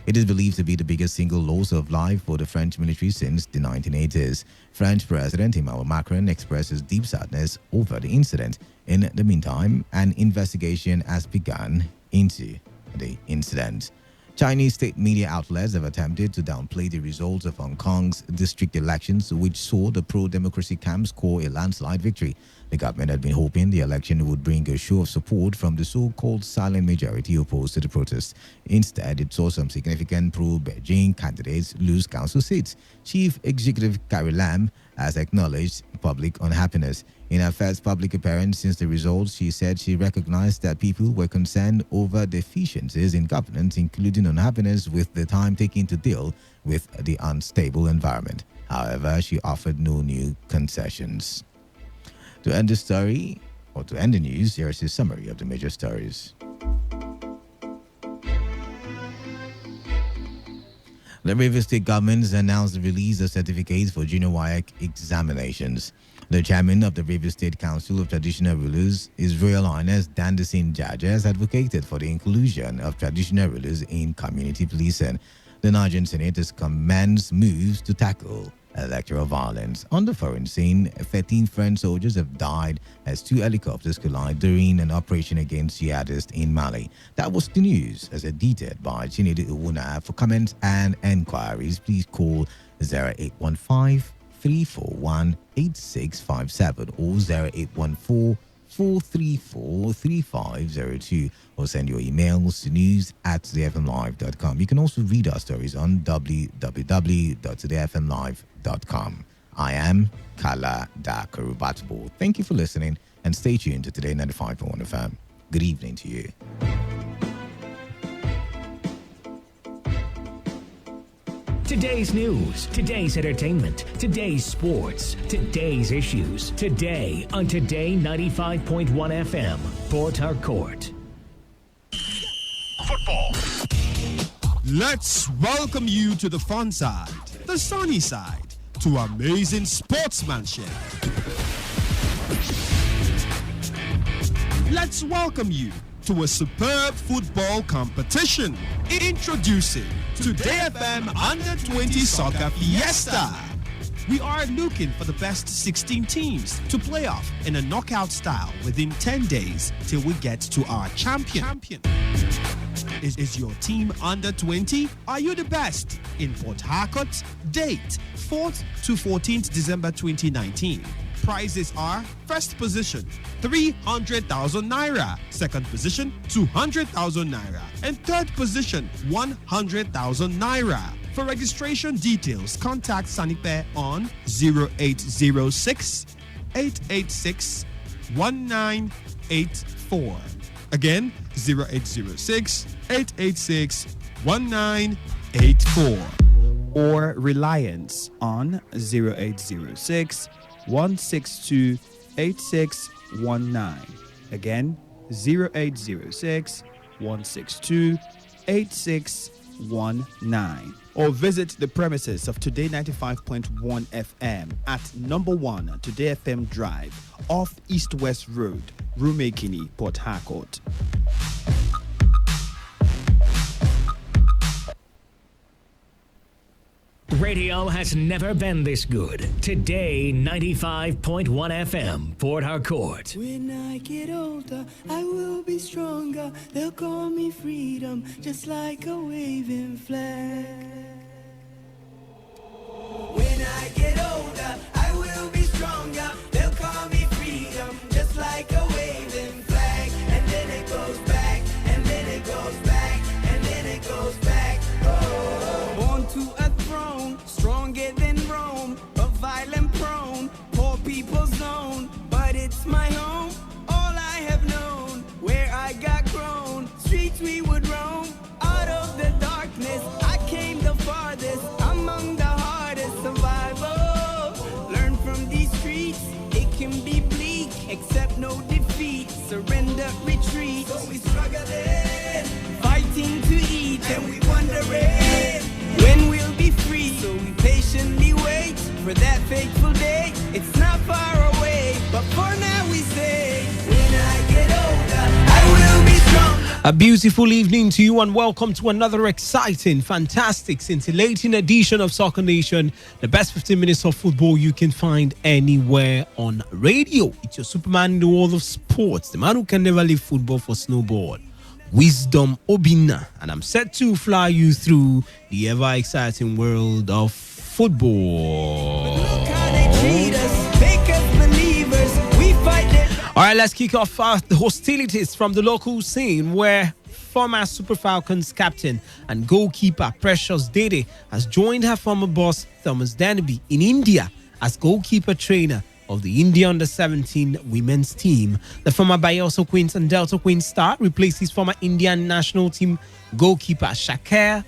It is believed to be the biggest single loss of life for the French military since the 1980s. French President Emmanuel Macron expresses deep sadness over the incident. In the meantime, an investigation has begun into the incident. Chinese state media outlets have attempted to downplay the results of Hong Kong's district elections, which saw the pro-democracy camp score a landslide victory. The government had been hoping the election would bring a show of support from the so-called silent majority opposed to the protests. Instead, it saw some significant pro-Beijing candidates lose council seats. Chief Executive Carrie Lam has acknowledged public unhappiness. In her first public appearance since the results, she said she recognized that people were concerned over deficiencies in governance, including unhappiness with the time taken to deal with the unstable environment. However, she offered no new concessions. To end the story, or to end the news, here is a summary of the major stories. The Rivers State government has announced the release of certificates for junior WAEC examinations. The chairman of the Rivers State Council of Traditional Rulers, His Royal Highness Dandasin Jaja, has advocated for the inclusion of traditional rulers in community policing. The Nigerian Senate has commenced moves to tackle electoral violence. On the foreign scene, 13 French soldiers have died as 2 helicopters collide during an operation against jihadists in Mali. That was the news as edited by Chinedu Uwuna. For comments and enquiries, please call 0815-341-8657 or 0814-434-3502 or send your emails to news@todayfmlive.com. You can also read our stories on www.todayfmlive.com. I am Kala Dakarubatbo. Thank you for listening and stay tuned to Today 95.1 FM. Good evening to you. Today's news, today's entertainment, today's sports, today's issues. Today on Today 95.1 FM, Port Harcourt. Football. Let's welcome you to the fun side, the sunny side, to amazing sportsmanship. Let's welcome you to a superb football competition. Introducing Today FM Under 20 Soccer Fiesta. We are looking for the best 16 teams to play off in a knockout style within 10 days till we get to our champion. Is your team under 20? Are you the best in Port Harcourt? Date 4th to 14th December 2019. Prizes are: first position 300,000 naira, second position 200,000 naira, and third position 100,000 naira. For registration details, contact Sanipe on 0806 886 1984. Again, 0806 886 1984. Or Reliance on 0806 162 8619. Again, 0806 162 8619. Or visit the premises of Today 95.1 FM at number 1 Today FM Drive off East West Road, Rumekini, Port Harcourt. Radio has never been this good. Today 95.1 FM, Port Harcourt. When I get older, I will be stronger. They'll call me freedom, just like a waving flag. When I get older, I will be stronger. They'll call me freedom, just like a waving flag. And then it goes back, and then it goes back, and then it goes back. Oh, born to a throne, stronger than Rome, but violent prone, poor people's zone. But it's my home, all I have known, where I got grown. Streets we would roam, out of the darkness, I came the farthest, among the hardest survival. Learn from these streets, it can be bleak, accept no defeat, surrender, retreat. So we struggling, fighting to eat, and we wondering when we'll be free. So we patiently wait for that fateful day. It's not far away, but for now we say, when I get older, I will be stronger. A beautiful evening to you and welcome to another exciting, fantastic, scintillating edition of Soccer Nation, the best 15 minutes of football you can find anywhere on radio. It's your Superman in the world of sports, the man who can never leave football for snowboard, Wisdom Obina, and I'm set to fly you through the ever exciting world of football. Look how they treat us, make us believers. We fight them. All right, let's kick off the hostilities from the local scene where former Super Falcons captain and goalkeeper Precious Dede has joined her former boss Thomas Danby in India as goalkeeper trainer of the India Under-17 women's team. The former Bayelsa Queens and Delta Queens star replaces former Indian national team goalkeeper Shak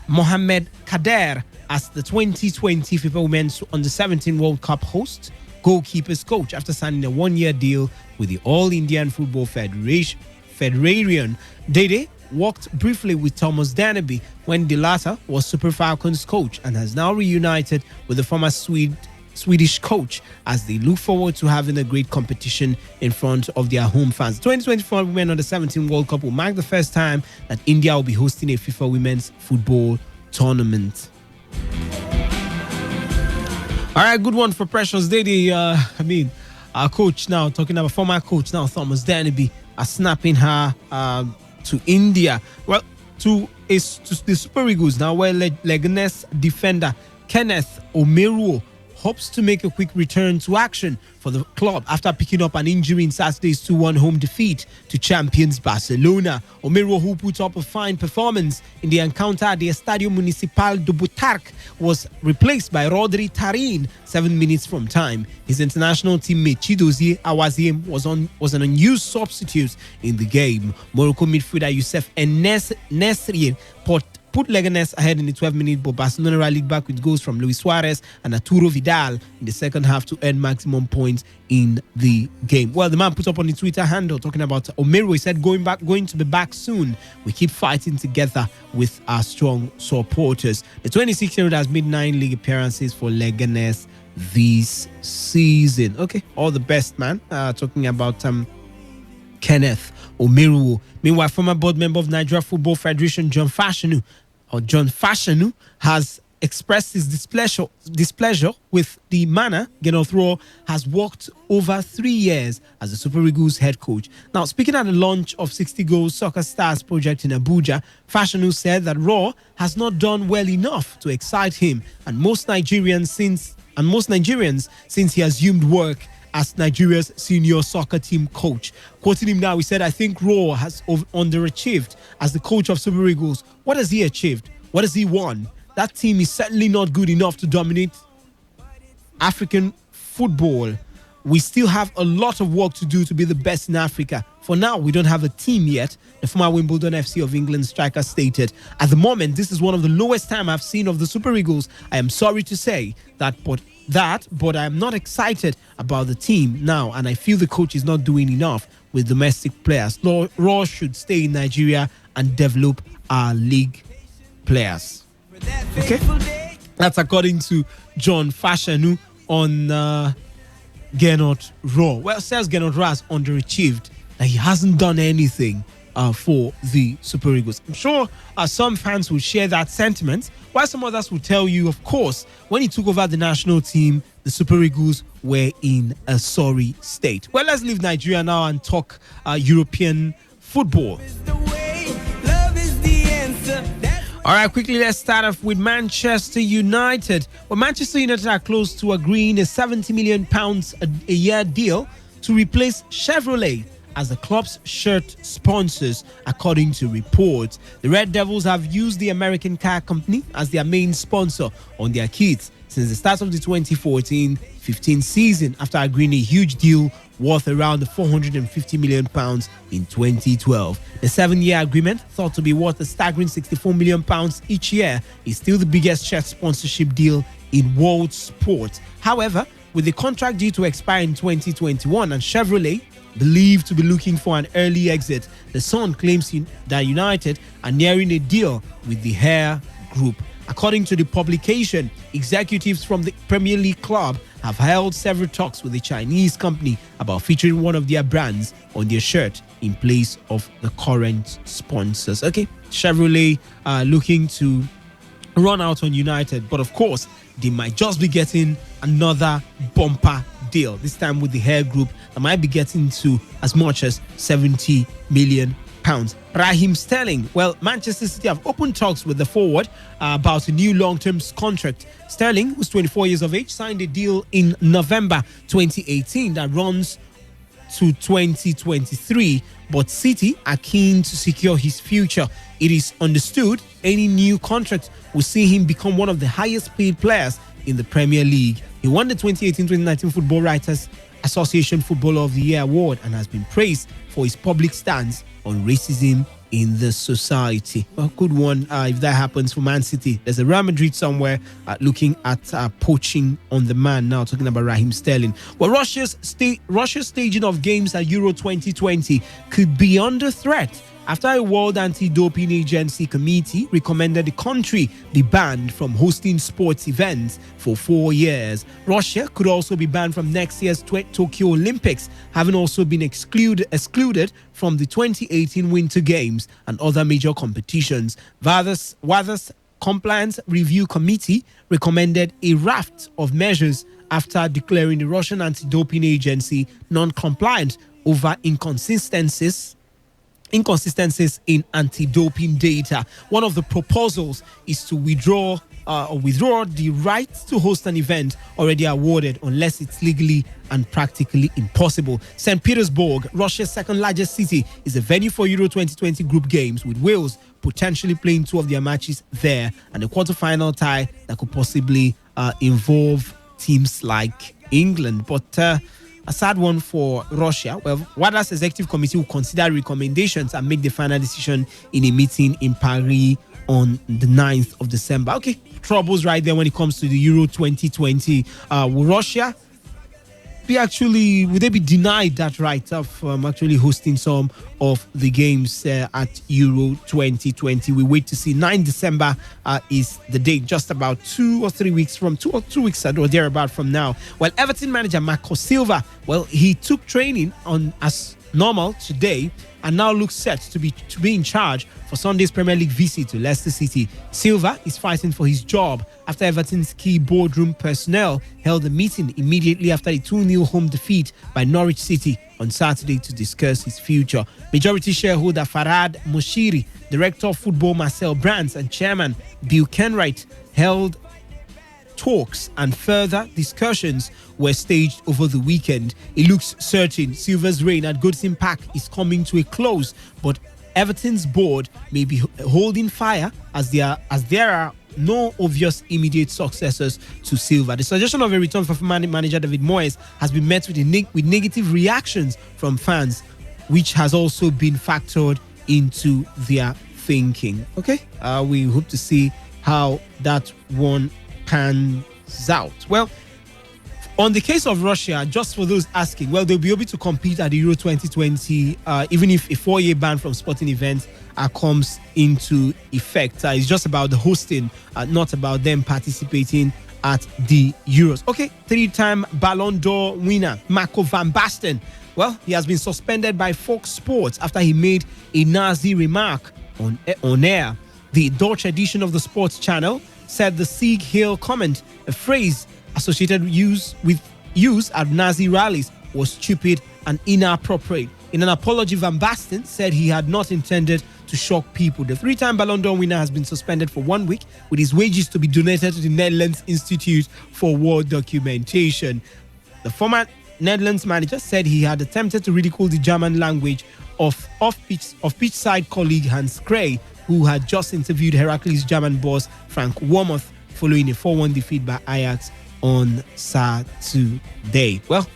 Mohammed Kader as the 2020 FIFA Women's Under-17 World Cup host. Goalkeepers coach after signing a one-year deal with the All Indian Football Federation. Dede worked briefly with Thomas Danby when the latter was Super Falcons coach and has now reunited with the former Swedish coach as they look forward to having a great competition in front of their home fans. 2024 Women Under-17 World Cup will mark the first time that India will be hosting a FIFA Women's Football tournament. All right, good one for Precious Dede. Our coach now, talking about former coach now, Thomas Danby, are snapping her to India. Well, to the Super Eagles now, where Leganes defender Kenneth Omeruo hopes to make a quick return to action for the club after picking up an injury in Saturday's 2-1 home defeat to champions Barcelona. Omeruo, who put up a fine performance in the encounter at the Estadio Municipal de Butarque, was replaced by Rodri Tarin 7 minutes from time. His international teammate Chidozie Awaziem was an unused substitute in the game. Morocco midfielder Youssef Nesri put Leganes ahead in the 12th minute, but Barcelona rallied back with goals from Luis Suarez and Arturo Vidal in the second half to earn maximum points in the game. Well, the man put up on the Twitter handle talking about Omeruo. He said, going to be back soon. We keep fighting together with our strong supporters. The 26-year-old has made 9 league appearances for Leganes this season. Okay, all the best, man. Talking about Kenneth Omeruo. Meanwhile, former board member of Nigeria Football Federation John Fashanu has expressed his displeasure with the manner Gernot Rohr has worked over 3 years as the Super Eagles head coach. Now, speaking at the launch of 60 Goals Soccer Stars project in Abuja, Fashanu said that Rohr has not done well enough to excite him and most Nigerians since he assumed work as Nigeria's senior soccer team coach. Quoting him now, he said, I think Rohr has underachieved as the coach of Super Eagles. What has he achieved? What has he won? That team is certainly not good enough to dominate African football. We still have a lot of work to do to be the best in Africa. For now, we don't have a team yet, the former Wimbledon FC of England striker stated. At the moment, this is one of the lowest time I've seen of the Super Eagles. I am sorry to say that, but I am not excited about the team now, and I feel the coach is not doing enough with domestic players. Rohr should stay in Nigeria and develop our league players. Okay, that's according to John Fashanu on Gernot Rohr. Well, says Gernot Rohr has underachieved, that he hasn't done anything for the Super Eagles. I'm sure some fans will share that sentiment, while some others will tell you, of course, when he took over the national team, the Super Eagles were in a sorry state. Well, let's leave Nigeria now and talk European football. All right, quickly, let's start off with Manchester United. Well, Manchester United are close to agreeing a £70 million a year deal to replace Chevrolet as the club's shirt sponsors, according to reports. The Red Devils have used the American car company as their main sponsor on their kits since the start of the 2014-15 season, after agreeing a huge deal worth around £450 million in 2012. The 7-year agreement, thought to be worth a staggering £64 million each year, is still the biggest shirt sponsorship deal in world sport. However, with the contract due to expire in 2021 and Chevrolet believed to be looking for an early exit, the Sun claims that United are nearing a deal with the Hare Group. According to the publication, executives from the Premier League club have held several talks with the Chinese company about featuring one of their brands on their shirt in place of the current sponsors. Okay, Chevrolet looking to run out on United, but of course they might just be getting another bumper deal, this time with the hair group that might be getting to as much as 70 million pounds. Raheem Sterling, well, Manchester City have opened talks with the forward about a new long-term contract. Sterling, who's 24 years of age, signed a deal in November 2018 that runs to 2023, but City are keen to secure his future. It is understood any new contract will see him become one of the highest paid players in the Premier League. He won the 2018-2019 Football Writers Association Footballer of the Year award and has been praised for his public stance on racism in the society. A good one if that happens for Man City. There's a Real Madrid somewhere looking at poaching on the man now, talking about Raheem Sterling. Well, Russia's staging of games at Euro 2020 could be under threat after a World Anti-Doping Agency committee recommended the country be banned from hosting sports events for 4 years. Russia could also be banned from next year's Tokyo Olympics, having also been excluded from the 2018 Winter Games and other major competitions. WADA's Compliance Review Committee recommended a raft of measures after declaring the Russian Anti-Doping Agency non-compliant over inconsistencies in anti-doping data. One of the proposals is to withdraw the right to host an event already awarded unless it's legally and practically impossible. St. Petersburg, Russia's second largest city, is a venue for Euro 2020 group games, with Wales potentially playing 2 of their matches there, and a quarter-final tie that could possibly involve teams like England. But a sad one for Russia. Well, WADA's executive committee will consider recommendations and make the final decision in a meeting in Paris on the 9th of December. Okay, troubles right there when it comes to the Euro 2020. Will Russia would they be denied that right of actually hosting some of the games at Euro 2020? We wait to see. 9 December is the date, just about 2 or 3 weeks from 2 weeks or thereabout from now. Well, Everton manager Marco Silva, well, he took training on as normal today and now looks set to be in charge for Sunday's Premier League visit to Leicester City. Silva is fighting for his job after Everton's key boardroom personnel held a meeting immediately after a 2-0 home defeat by Norwich City on Saturday to discuss his future. Majority shareholder Farhad Moshiri, director of football Marcel Brands, and chairman Bill Kenwright held talks, and further discussions were staged over the weekend. It looks certain Silva's reign at Goodison Park is coming to a close, but Everton's board may be holding fire as there are no obvious immediate successors to Silva. The suggestion of a return for manager David Moyes has been met with negative reactions from fans, which has also been factored into their thinking. Okay, we hope to see how that one pans out. Well, on the case of Russia, just for those asking, well, they'll be able to compete at the Euro 2020 even if a 4-year ban from sporting events comes into effect. It's just about the hosting, not about them participating at the Euros. Okay, 3-time Ballon d'Or winner Marco van Basten. Well, he has been suspended by Fox Sports after he made a Nazi remark on air. The Dutch edition of the sports channel said the Sieg Heil comment, a phrase associated with use at Nazi rallies, was stupid and inappropriate. In an apology, Van Basten said he had not intended to shock people. The 3-time Ballon d'Or winner has been suspended for 1 week, with his wages to be donated to the Netherlands Institute for War Documentation. The former Netherlands manager said he had attempted to ridicule the German language of pitch side colleague Hans Krey, who had just interviewed Heracles' German boss Frank Wormuth following a 4-1 defeat by Ajax on Saturday. Well,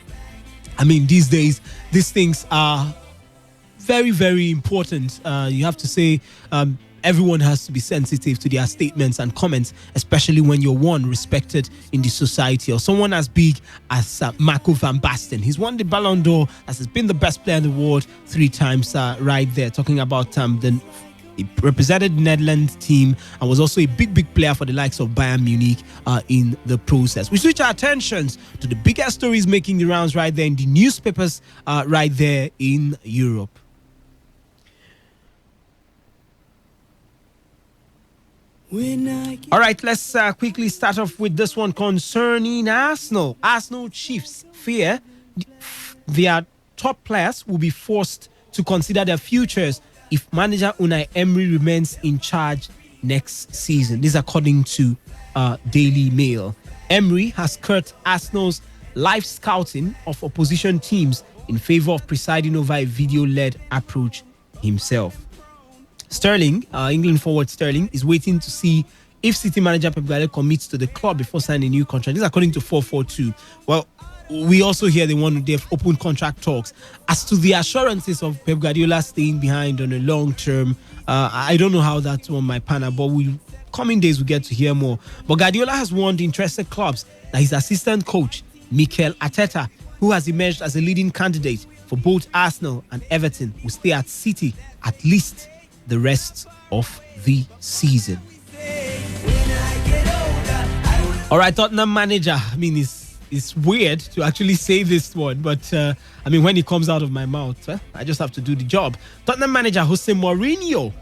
I mean, these days, these things are very, very important. You have to say everyone has to be sensitive to their statements and comments, especially when you're one respected in the society or someone as big as Marco van Basten. He's won the Ballon d'Or, as has been the best player in the world 3 times right there. Talking about he represented the Netherlands team and was also a big player for the likes of Bayern Munich in the process. We switch our attentions to the biggest stories making the rounds right there in the newspapers right there in Europe. All right, let's quickly start off with this one concerning Arsenal. Arsenal chiefs fear their top players will be forced to consider their futures if manager Unai Emery remains in charge next season. This is according to Daily Mail. Emery has cut Arsenal's live scouting of opposition teams in favor of presiding over a video-led approach himself. Sterling, England forward Sterling, is waiting to see if City manager Pep Guardiola commits to the club before signing a new contract. This is according to 442. Well, we also hear they've opened contract talks. As to the assurances of Pep Guardiola staying behind on a long term, I don't know how that's on my panel, but coming days we get to hear more. But Guardiola has warned interested clubs that his assistant coach, Mikel Arteta, who has emerged as a leading candidate for both Arsenal and Everton, will stay at City at least the rest of the season. All right, Tottenham manager. I mean, it's weird to actually say this one, but when it comes out of my mouth, I just have to do the job. Tottenham manager Jose Mourinho.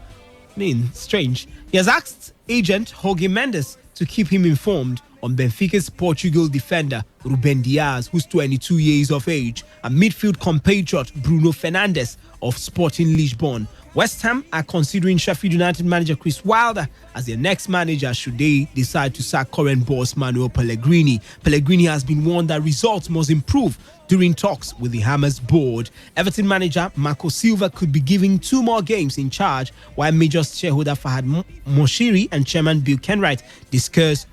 Strange. He has asked agent Jorge Mendes to keep him informed on Benfica's Portugal defender Ruben Dias, who's 22 years of age, and midfield compatriot Bruno Fernandes of Sporting Lisbon. West Ham are considering Sheffield United manager Chris Wilder as their next manager should they decide to sack current boss Manuel Pellegrini. Pellegrini has been warned that results must improve during talks with the Hammers board. Everton manager Marco Silva could be given 2 more games in charge, while major shareholder Fahad Moshiri and chairman Bill Kenwright discuss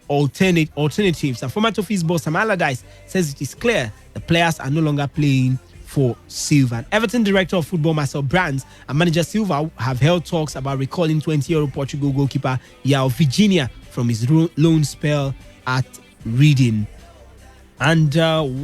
alternatives. And former Toffees boss Sam Allardyce says it is clear the players are no longer playing for Silva. And Everton director of football Marcel Brands and manager Silva have held talks about recalling 20-year-old Portugal goalkeeper João Virginia from his loan spell at Reading. And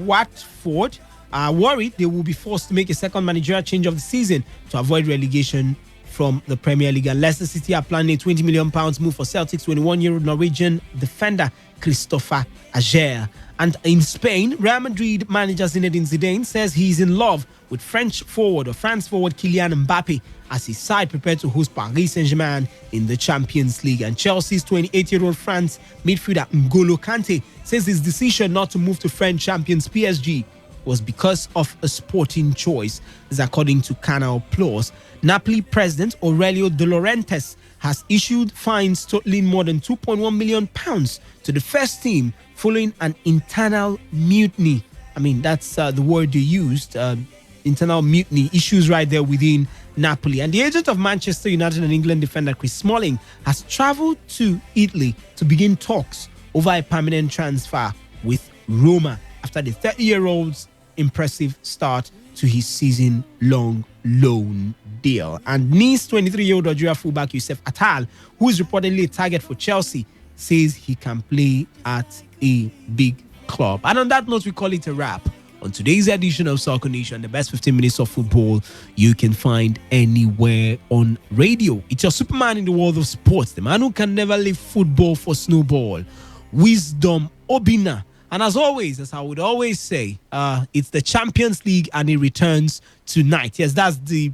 Watford are worried they will be forced to make a second managerial change of the season to avoid relegation from the Premier League. And Leicester City are planning a £20 million move for Celtic's 21-year-old Norwegian defender Christopher Ager. And in Spain, Real Madrid manager Zinedine Zidane says he's in love with France forward Kylian Mbappe as his side prepared to host Paris Saint-Germain in the Champions League. And Chelsea's 28-year-old France midfielder N'Golo Kante says his decision not to move to French champions PSG was because of a sporting choice. This is according to Canal Plus. Napoli president Aurelio De Laurentiis has issued fines totaling more than £2.1 million to the first team following an internal mutiny. That's the word they used. Internal mutiny issues right there within Napoli. And the agent of Manchester United and England defender Chris Smalling has travelled to Italy to begin talks over a permanent transfer with Roma after the 30-year-old's impressive start to his season-long loan deal. And Nice 23-year-old Algeria fullback Youssef Attal, who is reportedly a target for Chelsea, says he can play at a big club. And on that note, we call it a wrap on today's edition of Soccer Nation, the best 15 minutes of football you can find anywhere on radio. It's your Superman in the world of sports, the man who can never leave football for snowball, Wisdom Obina. And as always, as I would always say, it's the Champions League and it returns tonight. Yes, that's the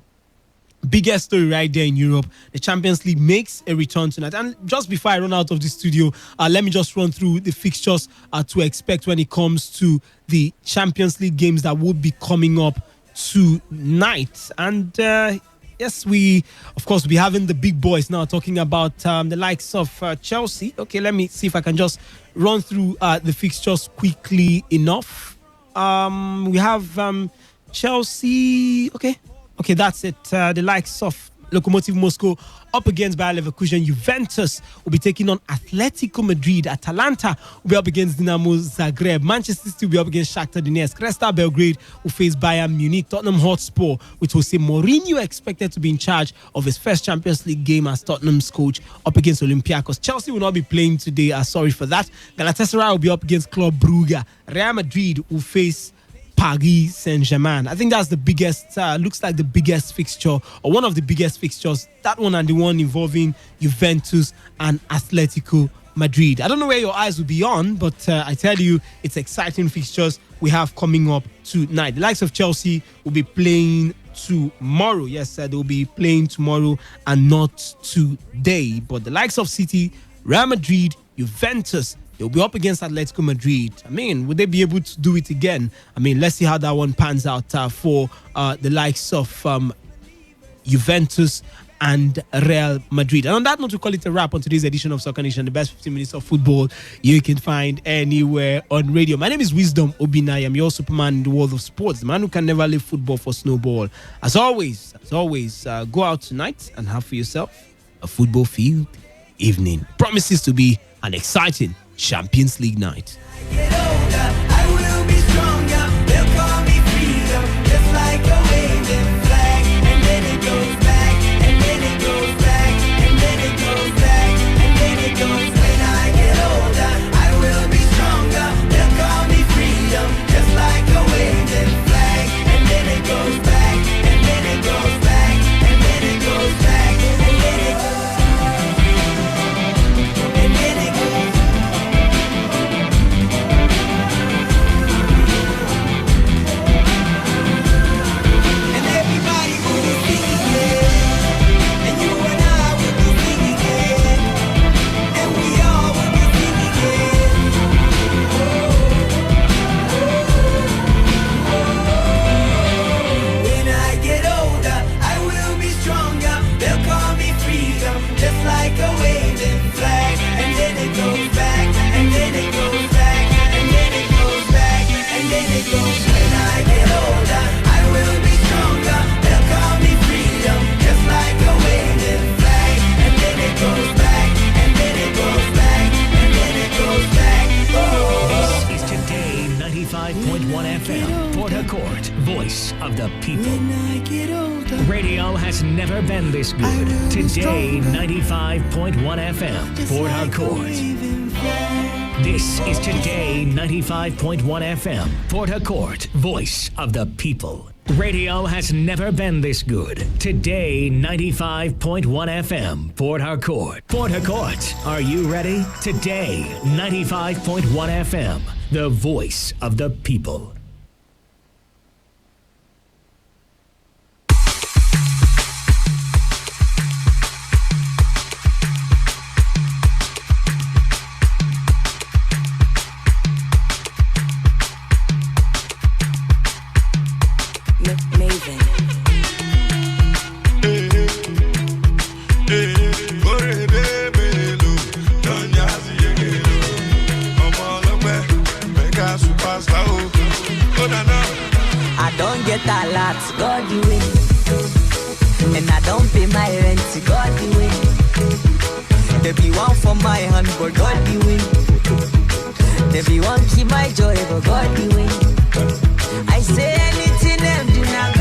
biggest story right there in Europe. The Champions League makes a return tonight. And just before I run out of the studio, let me just run through the fixtures to expect when it comes to the Champions League games that will be coming up tonight. And yes, we, of course, be having the big boys now talking about the likes of Chelsea. Okay, let me see if I can just run through the fixtures quickly enough. We have Chelsea. Okay, that's it. The likes of Lokomotiv Moscow up against Bayer Leverkusen. Juventus will be taking on Atletico Madrid. Atalanta will be up against Dinamo Zagreb. Manchester City will be up against Shakhtar Donetsk. Cresta Belgrade will face Bayern Munich. Tottenham Hotspur, with Jose Mourinho expected to be in charge of his first Champions League game as Tottenham's coach, up against Olympiacos. Chelsea will not be playing today. Sorry for that. Galatasaray will be up against Club Brugge. Real Madrid will face Paris Saint-Germain. I think that's the biggest, looks like the biggest fixture, or one of the biggest fixtures. That one and the one involving Juventus and Atletico Madrid. I don't know where your eyes will be on, but I tell you, it's exciting fixtures we have coming up tonight. The likes of Chelsea will be playing tomorrow. Yes, they'll be playing tomorrow and not today. But the likes of City, Real Madrid, Juventus, they'll be up against Atletico Madrid. I mean, would they be able to do it again? I mean, let's see how that one pans out for the likes of Juventus and Real Madrid. And on that note, we call it a wrap on today's edition of Soccer Nation, the best 15 minutes of football you can find anywhere on radio. My name is Wisdom Obinai. I'm your Superman in the world of sports, the man who can never leave football for snowball. As always, go out tonight and have for yourself a football field evening. Promises to be an exciting Champions League night. Get older, I will be stronger. They'll call me freedom, just like a waving flag. And then it goes back, and then it goes back, and then it goes back, and then it goes. When I get older, I will be stronger. They'll call me freedom, just like a waving flag. And then it goes back, and then it goes back, and then it goes back, and then it goes. And then it goes. And everybody will be singing it, and you and I will be singing it, and we all will be singing it. When I get older, I will be stronger. They'll call me freedom, just like a waving flag. And then it goes back, and then it goes back, and then it goes back, and then it goes. When I get older, I will be stronger. They'll call me freedom, just like a waving flag. And then it goes back, and then it goes back, and then it goes back. Oh. This is Today 95.1 FM, Port Harcourt, voice of the people. When I get older, Radio has never been this good. Today 95.1 FM, Port Harcourt. waving flag. This is Today 95.1 FM, Port Harcourt, voice of the people. Radio has never been this good. Today 95.1 FM, Port Harcourt. Port Harcourt, are you ready? Today 95.1 FM, the voice of the people. Maven. I don't get a lot, God the way. And I don't pay my rent, God the way. There be one for my hand, but God the way. There be one keep my joy, but God the way. I say anything them do not